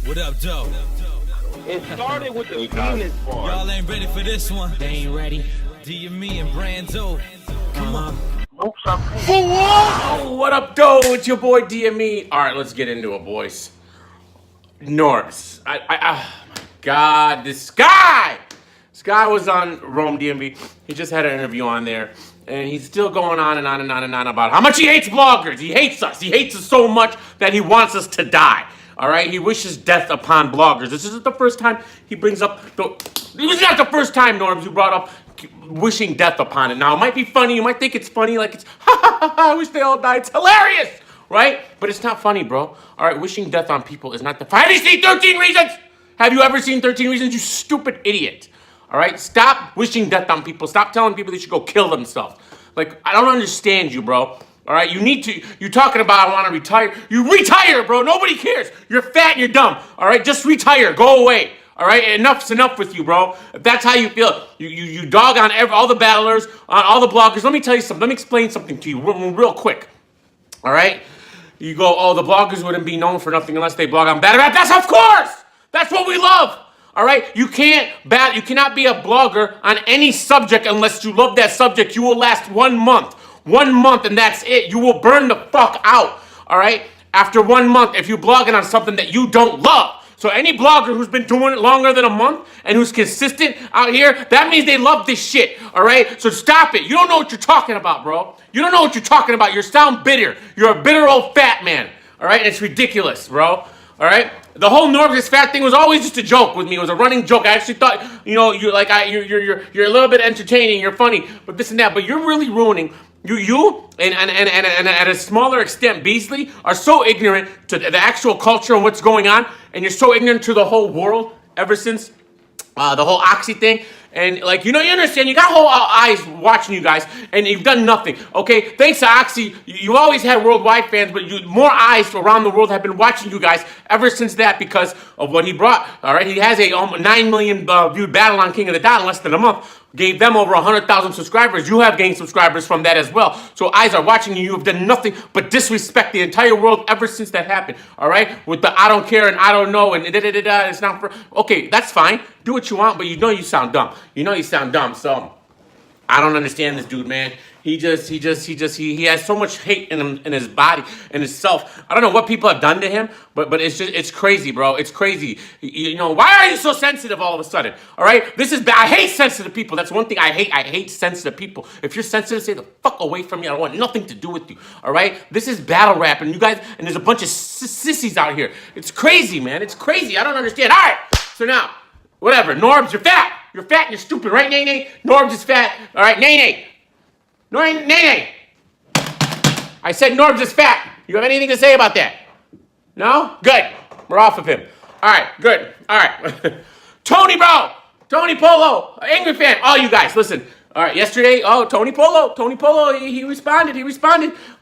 What up, Joe? It started with the penis part. Y'all ain't ready for this one. They ain't ready. DME and Brando. Come on. For what? What up, though? It's your boy DME. All right, let's get into it, boys. Norbs. Oh my God, this guy was on Rome DMV. He just had an interview on there, and he's still going on and on and on and on about how much he hates bloggers. He hates us. He hates us so much that he wants us to die. All right, he wishes death upon bloggers. This isn't the first time he brings up. It was not the first time, Norbs, you brought up wishing death upon it. Now, it might be funny. You might think it's funny, like it's, ha ha ha ha, I wish they all died. It's hilarious, right? But it's not funny, bro. All right, wishing death on people is not the. Have you seen 13 Reasons? Have you ever seen 13 Reasons, you stupid idiot? All right, stop wishing death on people. Stop telling people they should go kill themselves. Like, I don't understand you, bro. All right, you're talking about I want to retire. You retire, bro. Nobody cares. You're fat and you're dumb. All right, just retire. Go away. All right, enough's enough with you, bro. If that's how you feel, you dog on all the battlers, on all the bloggers. Let me tell you something. Let me explain something to you real quick. All right, you go, oh, the bloggers wouldn't be known for nothing unless they blog on battle rap. That's of course. That's what we love. All right, you cannot be a blogger on any subject unless you love that subject. You will last 1 month. 1 month and that's it. You will burn the fuck out, all right? After 1 month, if you're blogging on something that you don't love. So any blogger who's been doing it longer than a month and who's consistent out here, that means they love this shit, all right? So stop it. You don't know what you're talking about, bro. You don't know what you're talking about. You sound bitter. You're a bitter old fat man, all right? And it's ridiculous, bro, all right? The whole Norbs fat thing was always just a joke with me. It was a running joke. I actually thought, you're a little bit entertaining. You're funny, but this and that. But you're really ruining. You and at a smaller extent, Beasley, are so ignorant to the actual culture and what's going on, and you're so ignorant to the whole world ever since the whole Oxy thing. And like, you understand, you got whole eyes watching you guys, and you've done nothing, okay? Thanks to Oxy, you always had worldwide fans, but more eyes around the world have been watching you guys ever since that because of what he brought, all right? He has a 9 million viewed battle on King of the Dot in less than a month. Gave them over 100,000 subscribers. You have gained subscribers from that as well. So eyes are watching you. You have done nothing but disrespect the entire world ever since that happened, all right? With the I don't care and I don't know and da-da-da-da, it's not for... Okay, that's fine. Do what you want, but you sound dumb. You sound dumb, so... I don't understand this dude, man. He has so much hate in his body, in himself. I don't know what people have done to him, but it's crazy, bro. It's crazy. Why are you so sensitive all of a sudden? All right? This is bad. I hate sensitive people. That's one thing I hate. I hate sensitive people. If you're sensitive, stay the fuck away from me. I don't want nothing to do with you. All right? This is battle rap, and you guys, and there's a bunch of sissies out here. It's crazy, man. It's crazy. I don't understand. All right. So now, whatever. Norbs, you're fat. You're fat and you're stupid, right, Nay? Norbs is fat. All right, Nay. Nay. I said Norbs is fat. You have anything to say about that? No? Good. We're off of him. All right, good. All right. Tony, bro. Tony Polo. Angry fan. All you guys, listen. All right, yesterday, Tony Polo, he responded.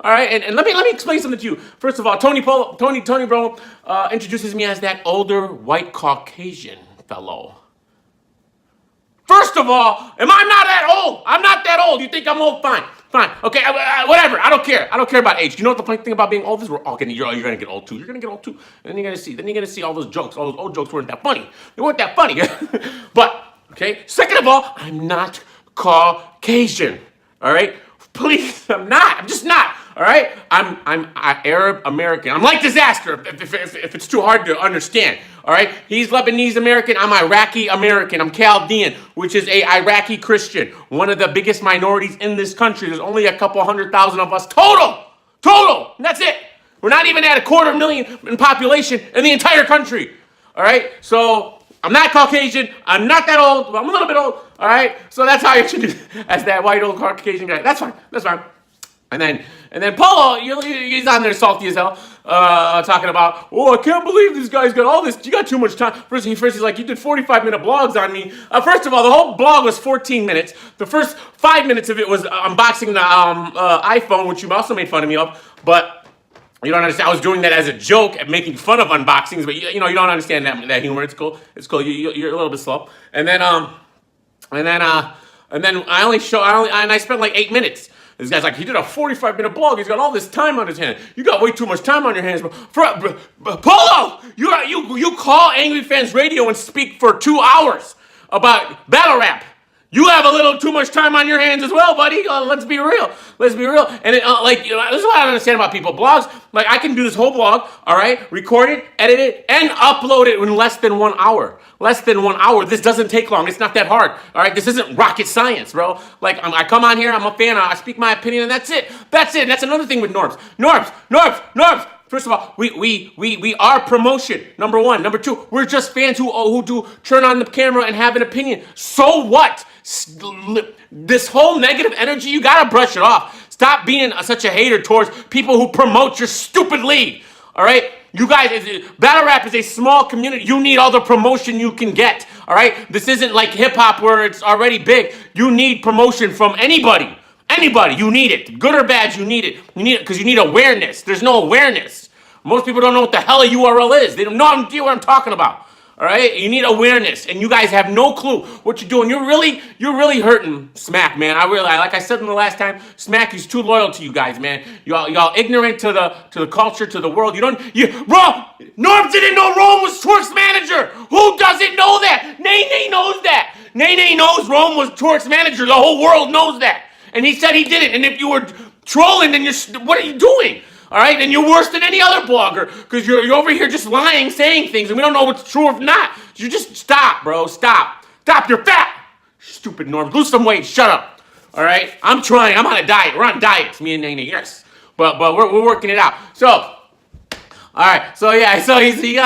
All right, and let me explain something to you. First of all, Tony, bro, introduces me as that older white Caucasian fellow. First of all, I'm not that old. I'm not that old. You think I'm old? Fine. Okay, whatever. I don't care. I don't care about age. You know what the funny thing about being old is? You're gonna get old too. You're gonna get old too. And then you're gonna see all those jokes. All those old jokes weren't that funny. They weren't that funny. But, okay, second of all, I'm not Caucasian. All right? Please, I'm not. I'm just not. All right? I'm Arab American. I'm like Disaster if it's too hard to understand. All right? He's Lebanese American. I'm Iraqi American. I'm Chaldean, which is a Iraqi Christian. One of the biggest minorities in this country. There's only a couple 100,000 of us total. And that's it. We're not even at 250,000 in population in the entire country. All right? So I'm not Caucasian. I'm not that old. I'm a little bit old. All right? So that's how you should do as that white old Caucasian guy. That's fine. And then Polo, he's on there salty as hell, talking about, I can't believe this guy's got all this. You got too much time. First he's like, you did 45-minute blogs on me. First of all, the whole blog was 14 minutes. The first 5 minutes of it was unboxing the iPhone, which you also made fun of me of. But you don't understand. I was doing that as a joke and making fun of unboxings. But you don't understand that humor. It's cool. You're a little bit slow. And then I spent like 8 minutes. This guy's like, he did a 45-minute blog. He's got all this time on his hands. You got way too much time on your hands, bro. Polo, you call Angryfansradio and speak for 2 hours about battle rap. You have a little too much time on your hands as well, buddy. Let's be real. Let's be real. And this is what I don't understand about people. Blogs, like I can do this whole blog, all right, record it, edit it, and upload it in less than 1 hour. Less than 1 hour. This doesn't take long. It's not that hard, all right? This isn't rocket science, bro. Like I come on here, I'm a fan, I speak my opinion, and that's it. That's it. And that's another thing with Norbs. Norbs. First of all, we are promotion, number one. Number two, we're just fans who do turn on the camera and have an opinion. So what? This whole negative energy, you gotta brush it off. Stop being such a hater towards people who promote your stupid league. All right? You guys, battle rap is a small community. You need all the promotion you can get. All right? This isn't like hip hop where it's already big. You need promotion from anybody. Anybody, you need it. Good or bad, you need it. You need it because you need awareness. There's no awareness. Most people don't know what the hell a URL is. They don't know what I'm talking about. All right? You need awareness, and you guys have no clue what you're doing. You're really hurting Smack, man. Like I said in the last time, Smack is too loyal to you guys, man. Y'all ignorant to the culture, to the world. Norm didn't know Rome was Twerk's manager. Who doesn't know that? Nene knows that. Nene knows Rome was Twerk's manager. The whole world knows that. And he said he did it. And if you were trolling, then what are you doing? All right? And you're worse than any other blogger because you're over here just lying, saying things, and we don't know what's true or not. You just stop, bro. Stop. Stop. You're fat. Stupid Norm. Lose some weight. Shut up. All right? I'm trying. I'm on a diet. We're on diets, me and Nene. Yes. But we're working it out. So, all right. So, yeah. So he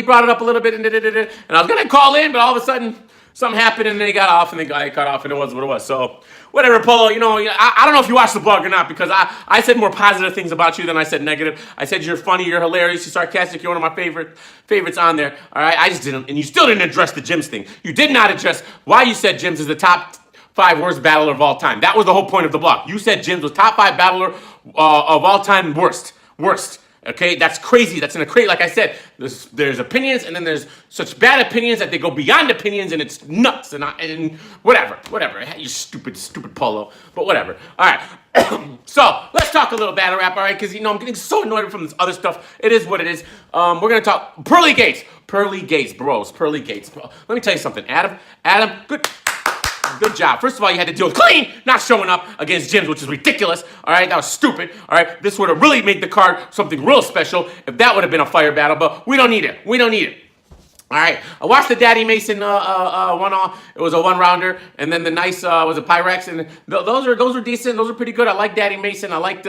brought it up a little bit, and I was going to call in, but all of a sudden, something happened, and then he got off, and the guy cut off, and it was what it was. So, whatever, Polo, I don't know if you watched the blog or not, because I said more positive things about you than I said negative. I said you're funny, you're hilarious, you're sarcastic, you're one of my favorites on there. All right, I just didn't, and you still didn't address the Jims thing. You did not address why you said Jims is the top 5 worst battler of all time. That was the whole point of the blog. You said Jims was top 5 battler of all time worst. Okay, that's crazy. That's in a crate. Like I said, there's opinions, and then there's such bad opinions that they go beyond opinions, and it's nuts. And whatever. You stupid Polo. But whatever. All right. So let's talk a little battle rap. All right, because I'm getting so annoyed from this other stuff. It is what it is. We're gonna talk Pearly Gates, bros. Pearly Gates. Let me tell you something, Adam. Good job. First of all, you had to deal with Clean not showing up against Jims, which is ridiculous. All right, that was stupid. All right, this would have really made the card something real special if that would have been a fire battle, but we don't need it. All right, I watched the Daddy Mason one-off. It was a one-rounder, and then the nice was a Pyrex, and those were decent. Those were pretty good. I like Daddy Mason. I liked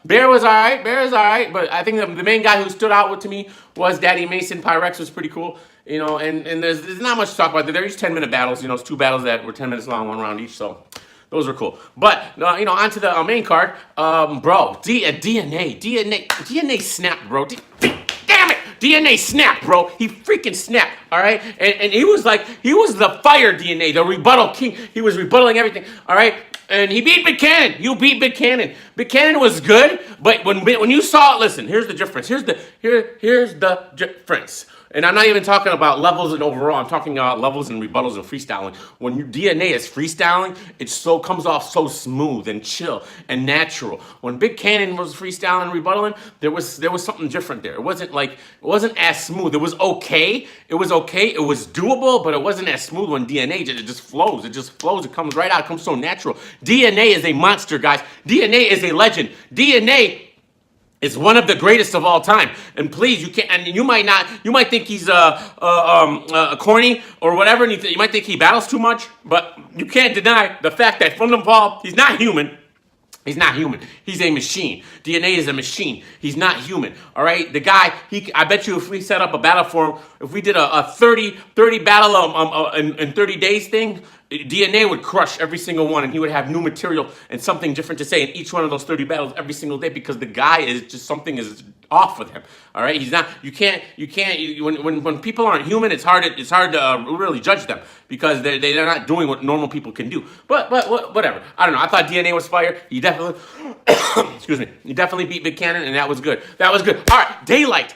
Bear was all right. But I think the main guy who stood out to me was Daddy Mason. Pyrex was pretty cool. And there's not much to talk about. They're each 10-minute battles. It's 2 battles that were 10 minutes long, 1 round each. So those were cool. But on to the main card, bro. DNA snapped, bro. Damn it, DNA snapped, bro. He freaking snapped. All right, and he was the fire DNA, the rebuttal king. He was rebuttaling everything. All right. And he beat Buchanan. You beat Buchanan. Buchanan was good, but when you saw it, listen. Here's the difference. Here's the difference. And I'm not even talking about levels and overall. I'm talking about levels and rebuttals and freestyling. When your DNA is freestyling, it comes off so smooth and chill and natural. When Big Cannon was freestyling and rebuttaling, there was something different there. It wasn't as smooth. It was okay. It was doable, but it wasn't as smooth when DNA. It just flows. It comes right out. It comes so natural. DNA is a monster, guys. DNA is a legend. DNA is one of the greatest of all time. And please, you can't. And you might think he's corny or whatever. And you might think he battles too much. But you can't deny the fact that from the fall, he's not human. He's not human. He's a machine. DNA is a machine. He's not human. All right? The guy, I bet you if we set up a battle for him, if we did a 30 battle in 30 days thing, DNA would crush every single one, and he would have new material and something different to say in each one of those 30 battles every single day, because the guy is just, something is off with him. All right? He's not, you can't, when people aren't human, it's hard to really judge them, because they're not doing what normal people can do. But whatever. I don't know. I thought DNA was fire. He definitely, excuse me, he definitely beat Big Cannon, and that was good. All right, Daylight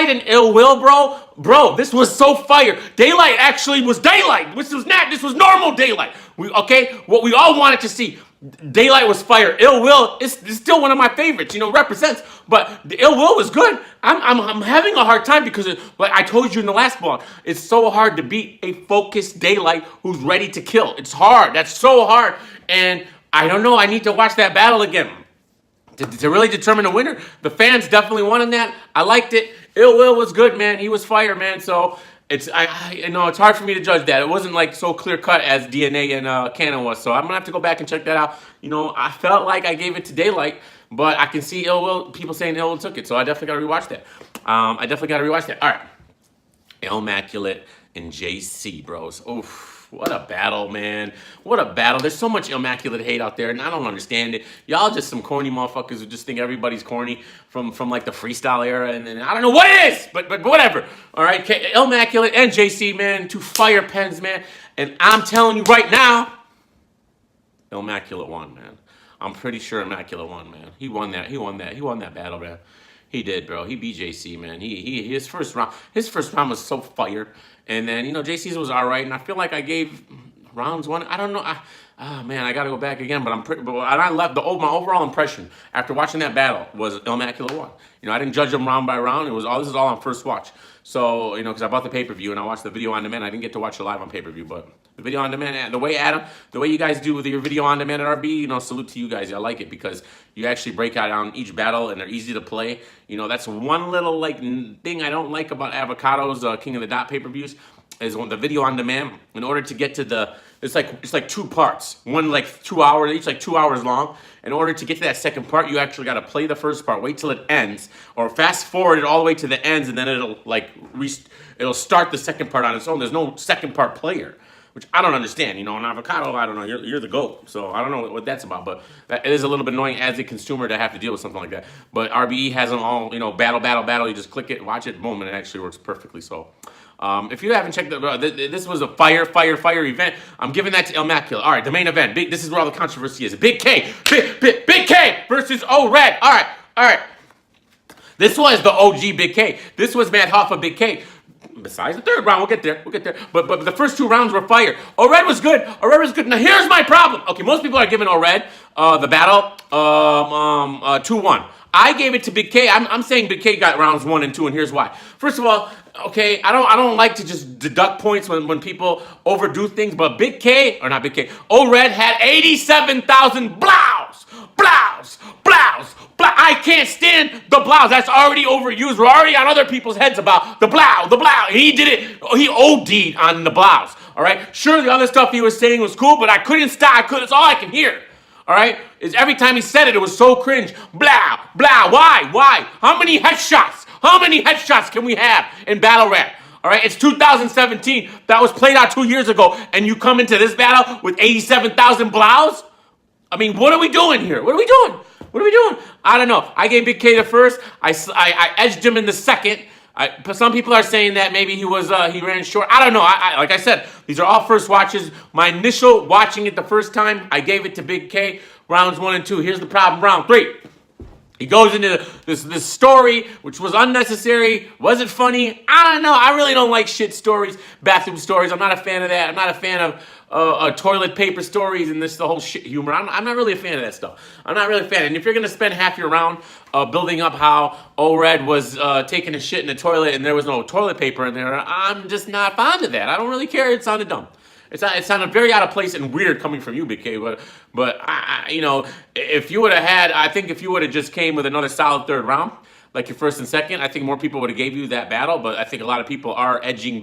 and Ill Will, bro, this was so fire. Daylight actually was Daylight. This was normal Daylight. What we all wanted to see. Daylight was fire. Ill Will is still one of my favorites. Represents. But the Ill Will was good. I'm having a hard time because, like I told you in the last blog, it's so hard to beat a focused Daylight who's ready to kill. It's hard. That's so hard. And I don't know. I need to watch that battle again to really determine the winner. The fans definitely won that. I liked it. Ill Will was good, man. He was fire, man. So it's it's hard for me to judge that. It wasn't like so clear cut as DNA and Canon was. So I'm gonna have to go back and check that out. I felt like I gave it to Daylight, but I can see Ill Will. People saying Ill Will took it, so I definitely gotta rewatch that. All right, Immaculate and JC, bros. Oof. What a battle, man. What a battle. There's so much Immaculate hate out there, and I don't understand it. Y'all just some corny motherfuckers who just think everybody's corny from like the freestyle era, and I don't know what it is, but whatever. All right, Immaculate and JC, man, two fire pens, man. And I'm telling you right now, Immaculate won, man. I'm pretty sure Immaculate won, man. He won that battle, man. He did, bro. He beat JC, man. His first round was so fire. And then, JC's was all right, and I feel like I gave rounds one. I don't know. I got to go back again, but I left my overall impression after watching that battle was Immaculate won. I didn't judge them round by round. This is all on first watch. So, because I bought the pay-per-view and I watched the video on demand. I didn't get to watch it live on pay-per-view, but the video on demand, the way you guys do with your video on demand at RBE, salute to you guys. I like it because you actually break out on each battle and they're easy to play. That's one little thing I don't like about Avocado's King of the Dot pay-per-views is when the video on demand, in order to get to it's like two parts. One 2 hours, each 2 hours long. In order to get to that second part, you actually got to play the first part, wait till it ends, or fast forward it all the way to the ends, and then it'll start the second part on its own. There's no second part player, which I don't understand. An Avocado, I don't know. You're the GOAT, so I don't know what that's about. But it is a little bit annoying as a consumer to have to deal with something like that. But RBE has them all, battle. You just click it, watch it, boom, and it actually works perfectly. So. If you haven't checked this was a fire event. I'm giving that to Immaculate. All right, the main event. This is where all the controversy is. Big K versus O-Red. All right. This was the OG Big K. This was Matt Hoffa Big K. Besides the third round, we'll get there. But the first two rounds were fire. O-Red was good. Now here's my problem. Okay, most people are giving O-Red the battle 2-1. I gave it to Big K. I'm saying Big K got rounds 1 and 2, and here's why. First of all, okay, I don't like to just deduct points when people overdo things, but O-Red had 87,000 blows. I can't stand the blouse. That's already overused. We're already on other people's heads about the blouse. He did it. He OD'd on the blouse. All right. Sure, the other stuff he was saying was cool, but I couldn't stop. That's all I can hear. All right. Is every time he said it, it was so cringe. Blah. Why? How many headshots can we have in battle rap? All right. It's 2017. That was played out 2 years ago, and you come into this battle with 87,000 blows. I mean, what are we doing here? What are we doing? I don't know. I gave Big K the first. I edged him in the second. Some people are saying that maybe he ran short. I don't know. Like I said, these are all first watches. My initial watching it the first time, I gave it to Big K. Rounds 1 and 2. Here's the problem. Round 3. He goes into this story, which was unnecessary. Was it funny? I don't know. I really don't like shit stories, bathroom stories. I'm not a fan of that. I'm not a fan of toilet paper stories and the whole shit humor. I'm not really a fan of that stuff. I'm not really a fan. And if you're going to spend half your round building up how O-Red was taking a shit in the toilet and there was no toilet paper in there, I'm just not fond of that. I don't really care. It sounded dumb. It sounded very out of place and weird coming from you, Big K. But if you would have if you would have just came with another solid third round, like your first and second, I think more people would have gave you that battle. But I think a lot of people are edging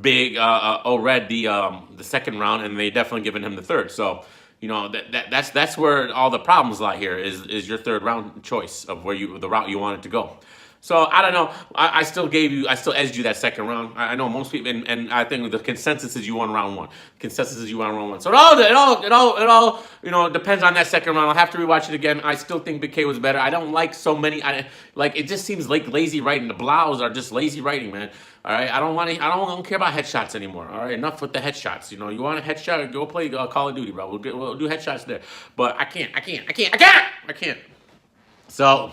Big O-Red the second round, and they definitely given him the third. So that's where all the problems lie here is your third round choice of the route you wanted to go. So I don't know. I still edged you that second round. I know most people, and I think the consensus is you won round 1. So it all depends on that second round. I'll have to rewatch it again. I still think Big K was better. I don't like so many. It just seems like lazy writing. The blows are just lazy writing, man. All right. I don't care about headshots anymore. All right. Enough with the headshots. You want a headshot? Go play Call of Duty, bro. We'll do headshots there. But I can't. So.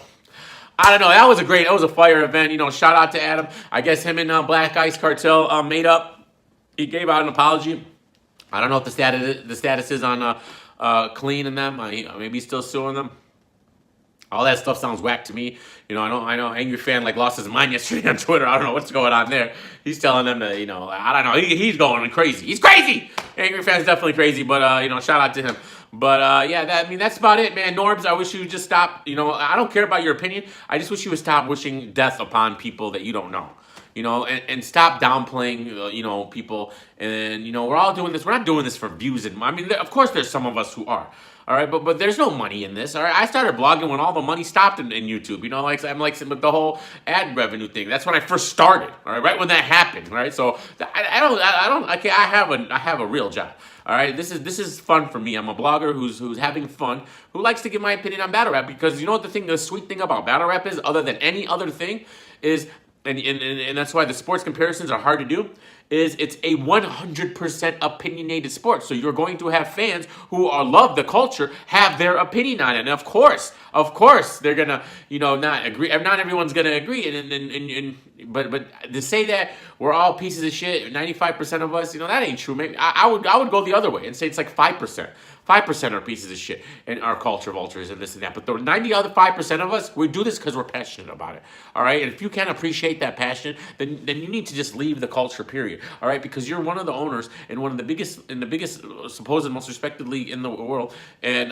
I don't know. That was a fire event. Shout out to Adam. I guess him and Black Ice Cartel made up. He gave out an apology. I don't know what the status is on cleaning them. Maybe he's still suing them. All that stuff sounds whack to me. I know Angry Fan lost his mind yesterday on Twitter. I don't know what's going on there. He's telling them to, I don't know. He's going crazy. He's crazy. Angry Fan's definitely crazy, but shout out to him. But yeah, that's about it, man. Norbs, I wish you would just stop. I don't care about your opinion. I just wish you would stop wishing death upon people that you don't know. And stop downplaying, people. And, we're all doing this. We're not doing this for views. Of course, there's some of us who are. All right, but there's no money in this. All right, I started blogging when all the money stopped in YouTube. I'm with the whole ad revenue thing. That's when I first started. All right when that happened. All right, so I have a real job. All right, this is fun for me. I'm a blogger who's having fun, who likes to give my opinion on battle rap, because you know what the sweet thing about battle rap is, other than any other thing, is and that's why the sports comparisons are hard to do, is it's a 100% opinionated sport. So you're going to have fans who love the culture, have their opinion on it. And of course, they're gonna, not agree. Not everyone's gonna agree. But to say that we're all pieces of shit, 95% of us, that ain't true. Maybe I would go the other way and say it's like 5%. 5% are pieces of shit and our culture vultures and this and that. But the 5% of us, we do this because we're passionate about it. All right. And if you can't appreciate that passion, then you need to just leave the culture, period. All right. Because you're one of the owners and one of the biggest supposed most respected league in the world. And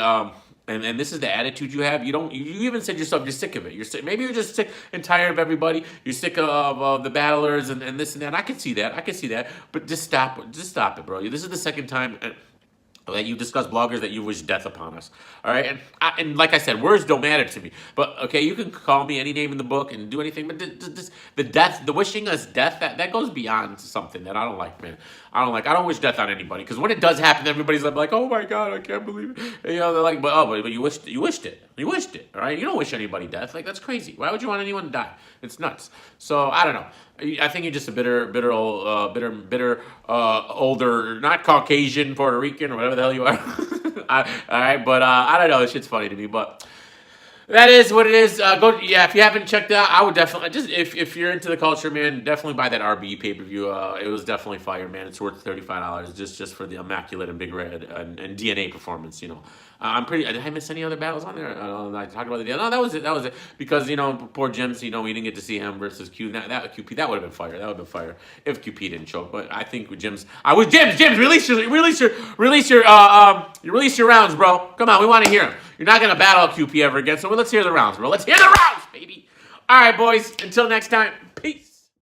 this is the attitude you have. You even said yourself, you're sick of it. Maybe you're just sick and tired of everybody. You're sick of the battlers and this and that. I can see that. But just stop it, bro. This is the second time that you discuss bloggers that you wish death upon us. All right, and like I said, words don't matter to me. But okay, you can call me any name in the book and do anything, but the wishing us death, that goes beyond something that I don't like, man. I don't wish death on anybody, because when it does happen, everybody's like, oh my god, I can't believe it. They're like, but you wished it. All right, you don't wish anybody death. Like, that's crazy. Why would you want anyone to die? It's nuts. So I don't know. I think you're just a bitter, older, not Caucasian, Puerto Rican, or whatever the hell you are. All right, but I don't know. This shit's funny to me, but that is what it is. If you haven't checked it out, I would definitely if you're into the culture, man, definitely buy that RBE pay-per-view. It was definitely fire, man. It's worth $35 just for the Immaculate and Big Red and DNA performance. Did I miss any other battles on there? I talked about it. No, that was it. Because poor Jims, we didn't get to see him versus Q. That would have been fire. If QP didn't choke. But I think with Jims, Jims, release your rounds, bro. Come on, we want to hear them. You're not gonna battle QP ever again, so let's hear the rounds, bro. Let's hear the rounds, baby. All right, boys. Until next time, peace.